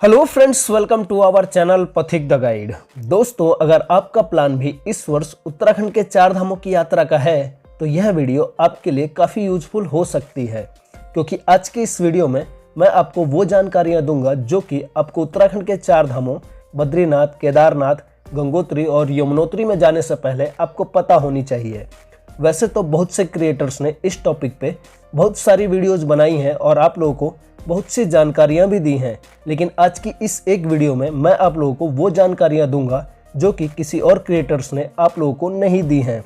Hello friends, welcome to our channel Pathik the guide. दोस्तों, अगर आपका प्लान भी इस वर्ष उत्तराखंड के 4 धामों की यात्रा का है तो यह वीडियो आपके लिए काफ़ी यूजफुल हो सकती है, क्योंकि आज के इस वीडियो में मैं आपको वो जानकारियां दूंगा जो कि आपको उत्तराखंड के 4 धामों बद्रीनाथ, केदारनाथ, गंगोत्री और यमुनोत्री में जाने से पहले आपको पता होनी चाहिए। वैसे तो बहुत से क्रिएटर्स ने इस टॉपिक पे बहुत सारी वीडियोज़ बनाई हैं और आप लोगों को बहुत सी जानकारियां भी दी हैं, लेकिन आज की इस एक वीडियो में मैं आप लोगों को वो जानकारियां दूंगा जो कि किसी और क्रिएटर्स ने आप लोगों को नहीं दी हैं।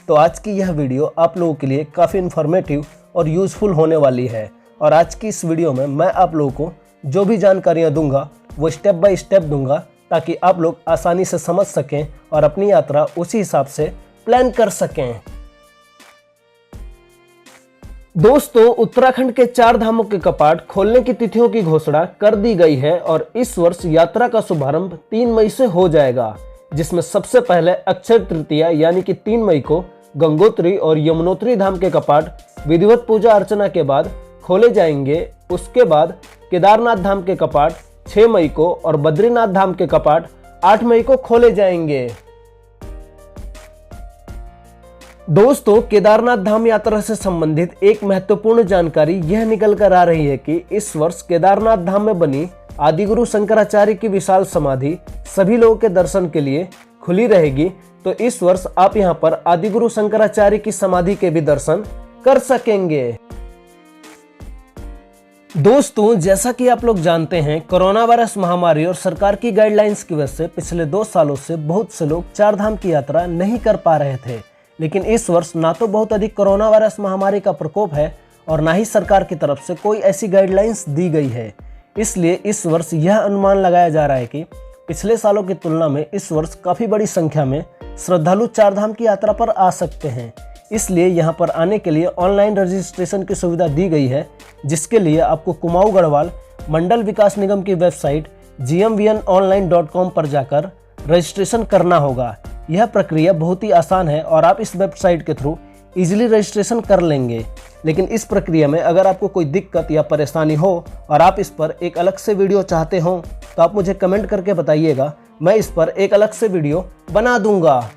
तो आज की यह वीडियो आप लोगों के लिए काफ़ी इन्फॉर्मेटिव और यूज़फुल होने वाली है। और आज की इस वीडियो में मैं आप लोगों को जो भी जानकारियाँ दूंगा वो स्टेप बाय स्टेप दूंगा, ताकि आप लोग आसानी से समझ सकें और अपनी यात्रा उसी हिसाब से प्लान कर सकें। दोस्तों, उत्तराखंड के 4 धामों के कपाट खोलने की तिथियों की घोषणा कर दी गई है और इस वर्ष यात्रा का शुभारंभ 3 मई से हो जाएगा, जिसमें सबसे पहले अक्षय तृतीया यानी कि 3 मई को गंगोत्री और यमुनोत्री धाम के कपाट विधिवत पूजा अर्चना के बाद खोले जाएंगे। उसके बाद केदारनाथ धाम के कपाट 6 मई को और बद्रीनाथ धाम के कपाट 8 मई को खोले जाएंगे। दोस्तों, केदारनाथ धाम यात्रा से संबंधित एक महत्वपूर्ण जानकारी यह निकल कर आ रही है कि इस वर्ष केदारनाथ धाम में बनी आदिगुरु शंकराचार्य की विशाल समाधि सभी लोगों के दर्शन के लिए खुली रहेगी। तो इस वर्ष आप यहां पर आदिगुरु शंकराचार्य की समाधि के भी दर्शन कर सकेंगे। दोस्तों, जैसा कि आप लोग जानते हैं, कोरोना वायरस महामारी और सरकार की गाइडलाइंस की वजह से पिछले 2 सालों से बहुत से लोग 4 धाम की यात्रा नहीं कर पा रहे थे। लेकिन इस वर्ष ना तो बहुत अधिक कोरोना वायरस महामारी का प्रकोप है और ना ही सरकार की तरफ से कोई ऐसी गाइडलाइंस दी गई है। इसलिए इस वर्ष यह अनुमान लगाया जा रहा है कि पिछले सालों की तुलना में इस वर्ष काफ़ी बड़ी संख्या में श्रद्धालु 4 धाम की यात्रा पर आ सकते हैं। इसलिए यहाँ पर आने के लिए ऑनलाइन रजिस्ट्रेशन की सुविधा दी गई है, जिसके लिए आपको कुमाऊं गढ़वाल मंडल विकास निगम की वेबसाइट gmvnonline.com पर जाकर रजिस्ट्रेशन करना होगा। यह प्रक्रिया बहुत ही आसान है और आप इस वेबसाइट के थ्रू इजीली रजिस्ट्रेशन कर लेंगे। लेकिन इस प्रक्रिया में अगर आपको कोई दिक्कत या परेशानी हो और आप इस पर एक अलग से वीडियो चाहते हो तो आप मुझे कमेंट करके बताइएगा, मैं इस पर एक अलग से वीडियो बना दूंगा।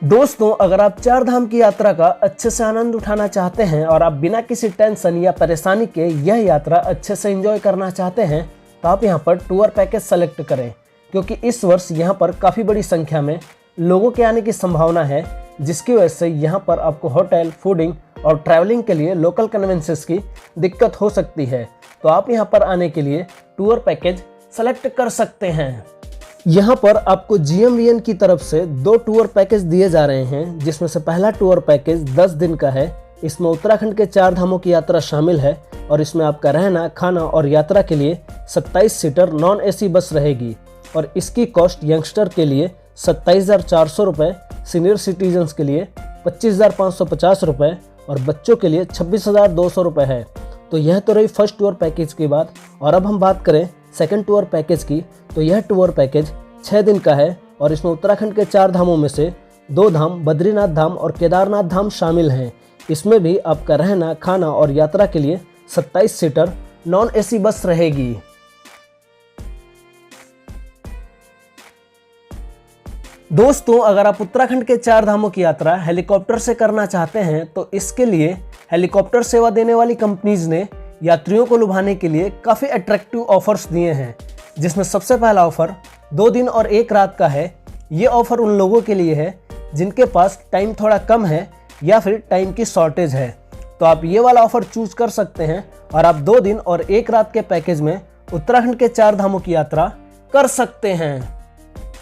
दोस्तों, अगर आप 4 धाम की यात्रा का अच्छे से आनंद उठाना चाहते हैं और आप बिना किसी टेंशन या परेशानी के यह यात्रा अच्छे से एंजॉय करना चाहते हैं तो आप यहाँ पर टूर पैकेज सेलेक्ट करें, क्योंकि इस वर्ष यहाँ पर काफ़ी बड़ी संख्या में लोगों के आने की संभावना है, जिसकी वजह से यहाँ पर आपको होटल, फूडिंग और ट्रैवलिंग के लिए लोकल कन्वेंसेस की दिक्कत हो सकती है। तो आप यहाँ पर आने के लिए टूर पैकेज सेलेक्ट कर सकते हैं। यहाँ पर आपको GMVN की तरफ से 2 टूर पैकेज दिए जा रहे हैं, जिसमें से पहला टूर पैकेज 10 दिन का है। इसमें उत्तराखंड के 4 धामों की यात्रा शामिल है और इसमें आपका रहना, खाना और यात्रा के लिए 27 सीटर नॉन AC बस रहेगी और इसकी कॉस्ट यंगस्टर के लिए 27,400 रुपये, सीनियर सिटीजन्स के लिए 25,550 रुपये और बच्चों के लिए 26,200 रुपये है। तो यह तो रही फर्स्ट टूर पैकेज की बात। और अब हम बात करें सेकंड टूर पैकेज की, तो यह टूर पैकेज 6 दिन का है और इसमें उत्तराखंड के 4 धामों में से 2 धाम बद्रीनाथ धाम और केदारनाथ धाम शामिल हैं। इसमें भी आपका रहना, खाना और यात्रा के लिए 27 सीटर नॉन AC बस रहेगी। दोस्तों, अगर आप उत्तराखंड के 4 धामों की यात्रा हेलीकॉप्टर से करना चाहते हैं तो इसके लिए हेलीकॉप्टर सेवा देने वाली कंपनीज ने यात्रियों को लुभाने के लिए काफ़ी अट्रैक्टिव ऑफर्स दिए हैं, जिसमें सबसे पहला ऑफर 2 दिन और 1 रात का है। ये ऑफर उन लोगों के लिए है जिनके पास टाइम थोड़ा कम है या फिर टाइम की शॉर्टेज है। तो आप ये वाला ऑफर चूज कर सकते हैं और आप 2 दिन और 1 रात के पैकेज में उत्तराखंड के 4 धामों की यात्रा कर सकते हैं।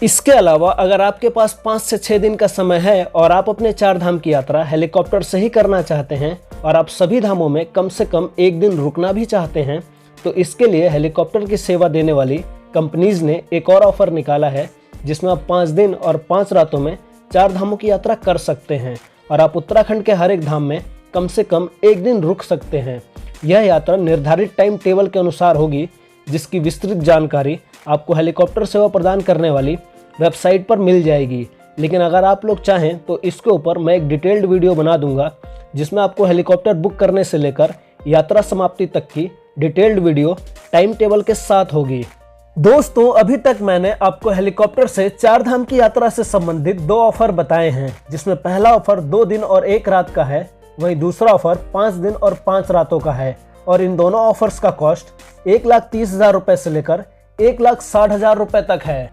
इसके अलावा अगर आपके पास 5 से 6 दिन का समय है और आप अपने 4 धाम की यात्रा हेलीकॉप्टर से ही करना चाहते हैं और आप सभी धामों में कम से कम 1 दिन रुकना भी चाहते हैं, तो इसके लिए हेलीकॉप्टर की सेवा देने वाली कंपनीज ने एक और ऑफर निकाला है, जिसमें आप 5 दिन और 5 रातों में 4 धामों की यात्रा कर सकते हैं और आप उत्तराखंड के हर एक धाम में कम से कम 1 दिन रुक सकते हैं। यह यात्रा निर्धारित टाइम टेबल के अनुसार होगी, जिसकी विस्तृत जानकारी आपको हेलीकॉप्टर सेवा प्रदान करने वाली वेबसाइट पर मिल जाएगी। लेकिन अगर आप लोग चाहें तो इसके ऊपर मैं एक डिटेल्ड वीडियो बना दूंगा जिसमें आपको हेलीकॉप्टर बुक करने से लेकर यात्रा समाप्ति तक की डिटेल्ड वीडियो टाइम टेबल के साथ होगी। दोस्तों, अभी तक मैंने आपको हेलीकॉप्टर से 4 धाम की यात्रा से संबंधित 2 ऑफर बताए हैं, जिसमें पहला ऑफर 2 दिन और 1 रात का है, वहीं दूसरा ऑफर 5 दिन और 5 रातों का है। और इन दोनों ऑफर्स का कॉस्ट 1,30,000 रुपए से लेकर 1,60,000 रुपए तक है।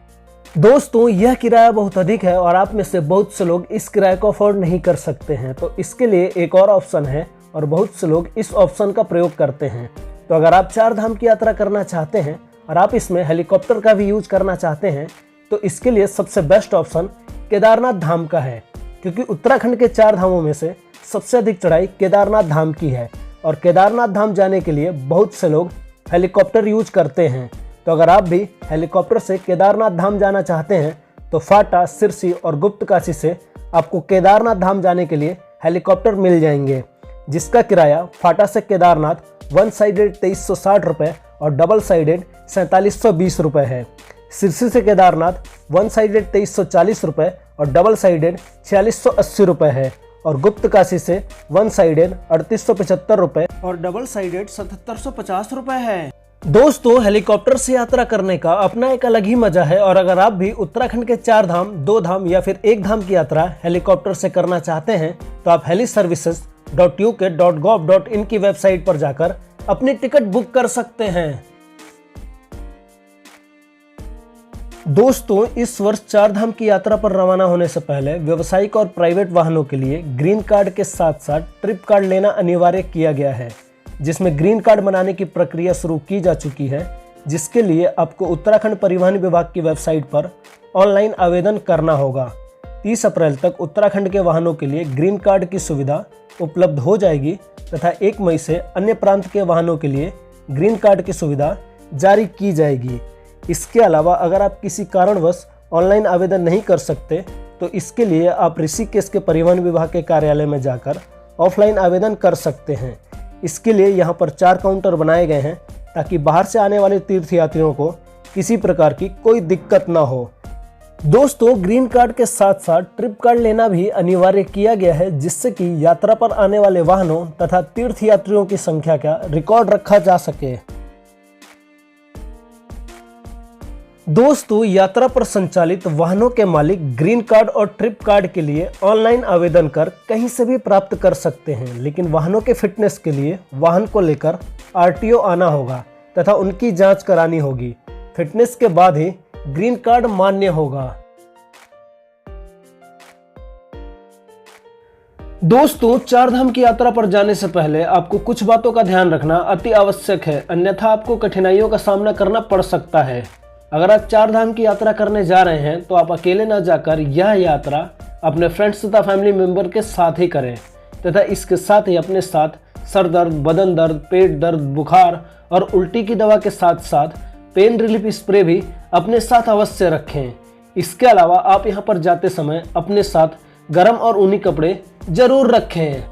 दोस्तों, यह किराया बहुत अधिक है और आप में से बहुत से लोग इस किराए को अफोर्ड नहीं कर सकते हैं, तो इसके लिए एक और ऑप्शन है और बहुत से लोग इस ऑप्शन का प्रयोग करते हैं। तो अगर आप 4 धाम की यात्रा करना चाहते हैं और आप इसमें हेलीकॉप्टर का भी यूज करना चाहते हैं तो इसके लिए सबसे बेस्ट ऑप्शन केदारनाथ धाम का है, क्योंकि उत्तराखंड के 4 धामों में से सबसे अधिक चढ़ाई केदारनाथ धाम की है और केदारनाथ धाम जाने के लिए बहुत से लोग हेलीकॉप्टर यूज करते हैं। तो अगर आप भी हेलीकॉप्टर से केदारनाथ धाम जाना चाहते हैं तो फाटा, सिरसी और गुप्तकाशी से आपको केदारनाथ धाम जाने के लिए हेलीकॉप्टर मिल जाएंगे, जिसका किराया फाटा से केदारनाथ वन साइडेड 2360 रुपये और डबल साइडेड 4720 रुपये है। सिरसी से केदारनाथ वन साइडेड 2340 रुपये और डबल साइडेड 4680 रुपये है और गुप्तकाशी से वन साइडेड 3875 रुपये और डबल साइडेड 7750 रुपये है। दोस्तों, हेलीकॉप्टर से यात्रा करने का अपना एक अलग ही मजा है और अगर आप भी उत्तराखंड के 4 धाम, 2 धाम या फिर 1 धाम की यात्रा हेलीकॉप्टर से करना चाहते हैं तो आप heliservices.uk.gov.in की वेबसाइट पर जाकर अपनी टिकट बुक कर सकते हैं। दोस्तों, इस वर्ष 4 धाम की यात्रा पर रवाना होने से पहले व्यावसायिक और प्राइवेट वाहनों के लिए ग्रीन कार्ड के साथ साथ ट्रिप कार्ड लेना अनिवार्य किया गया है, जिसमें ग्रीन कार्ड बनाने की प्रक्रिया शुरू की जा चुकी है, जिसके लिए आपको उत्तराखंड परिवहन विभाग की वेबसाइट पर ऑनलाइन आवेदन करना होगा। 30 अप्रैल तक उत्तराखंड के वाहनों के लिए ग्रीन कार्ड की सुविधा उपलब्ध हो जाएगी तथा 1 मई से अन्य प्रांत के वाहनों के लिए ग्रीन कार्ड की सुविधा जारी की जाएगी। इसके अलावा अगर आप किसी कारणवश ऑनलाइन आवेदन नहीं कर सकते तो इसके लिए आप ऋषिकेश के परिवहन विभाग के कार्यालय में जाकर ऑफलाइन आवेदन कर सकते हैं। इसके लिए यहाँ पर 4 काउंटर बनाए गए हैं ताकि बाहर से आने वाले तीर्थयात्रियों को किसी प्रकार की कोई दिक्कत ना हो। दोस्तों, ग्रीन कार्ड के साथ साथ ट्रिप कार्ड लेना भी अनिवार्य किया गया है, जिससे कि यात्रा पर आने वाले वाहनों तथा तीर्थयात्रियों की संख्या का रिकॉर्ड रखा जा सके। दोस्तों, यात्रा पर संचालित वाहनों के मालिक ग्रीन कार्ड और ट्रिप कार्ड के लिए ऑनलाइन आवेदन कर कहीं से भी प्राप्त कर सकते हैं, लेकिन वाहनों के फिटनेस के लिए वाहन को लेकर आरटीओ आना होगा तथा उनकी जांच करानी होगी। फिटनेस के बाद ही ग्रीन कार्ड मान्य होगा। दोस्तों, 4 धाम की यात्रा पर जाने से पहले आपको कुछ बातों का ध्यान रखना अति आवश्यक है, अन्यथा आपको कठिनाइयों का सामना करना पड़ सकता है। अगर आप 4 धाम की यात्रा करने जा रहे हैं तो आप अकेले न जाकर यह यात्रा अपने फ्रेंड्स तथा फैमिली मेंबर के साथ ही करें तथा इसके साथ ही अपने साथ सर दर्द, बदन दर्द, पेट दर्द, बुखार और उल्टी की दवा के साथ साथ पेन रिलीफ स्प्रे भी अपने साथ अवश्य रखें। इसके अलावा आप यहाँ पर जाते समय अपने साथ गर्म और ऊनी कपड़े जरूर रखें।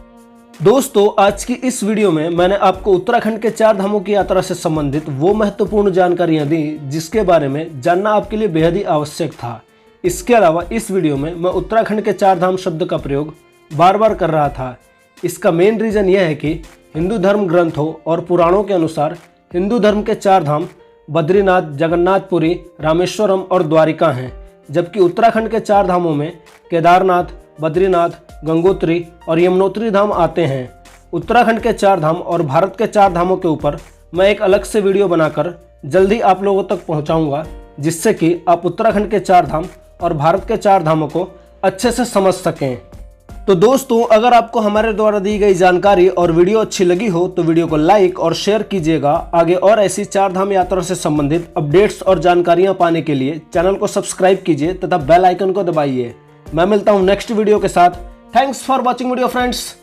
दोस्तों, आज की इस वीडियो में मैंने आपको उत्तराखंड के 4 धामों की यात्रा से संबंधित वो महत्वपूर्ण जानकारियां दी जिसके बारे में जानना आपके लिए बेहद ही आवश्यक था। इसके अलावा इस वीडियो में मैं उत्तराखंड के 4 धाम शब्द का प्रयोग बार बार कर रहा था। इसका मेन रीजन यह है कि हिंदू धर्म ग्रंथों और पुराणों के अनुसार हिंदू धर्म के 4 धाम बद्रीनाथ, जगन्नाथपुरी, रामेश्वरम और द्वारिका हैं, जबकि उत्तराखंड के 4 धामों में केदारनाथ, बद्रीनाथ, गंगोत्री और यमुनोत्री धाम आते हैं। उत्तराखंड के 4 धाम और भारत के 4 धामों के ऊपर मैं एक अलग से वीडियो बनाकर जल्दी आप लोगों तक पहुंचाऊंगा, जिससे कि आप उत्तराखंड के 4 धाम और भारत के 4 धामों को अच्छे से समझ सकें। तो दोस्तों, अगर आपको हमारे द्वारा दी गई जानकारी और वीडियो अच्छी लगी हो तो वीडियो को लाइक और शेयर कीजिएगा। आगे और ऐसी 4 धाम यात्रा से संबंधित अपडेट्स और जानकारियां पाने के लिए चैनल को सब्सक्राइब कीजिए तथा बेल आइकन को दबाइए। मैं मिलता हूं नेक्स्ट वीडियो के साथ। Thanks for watching video friends.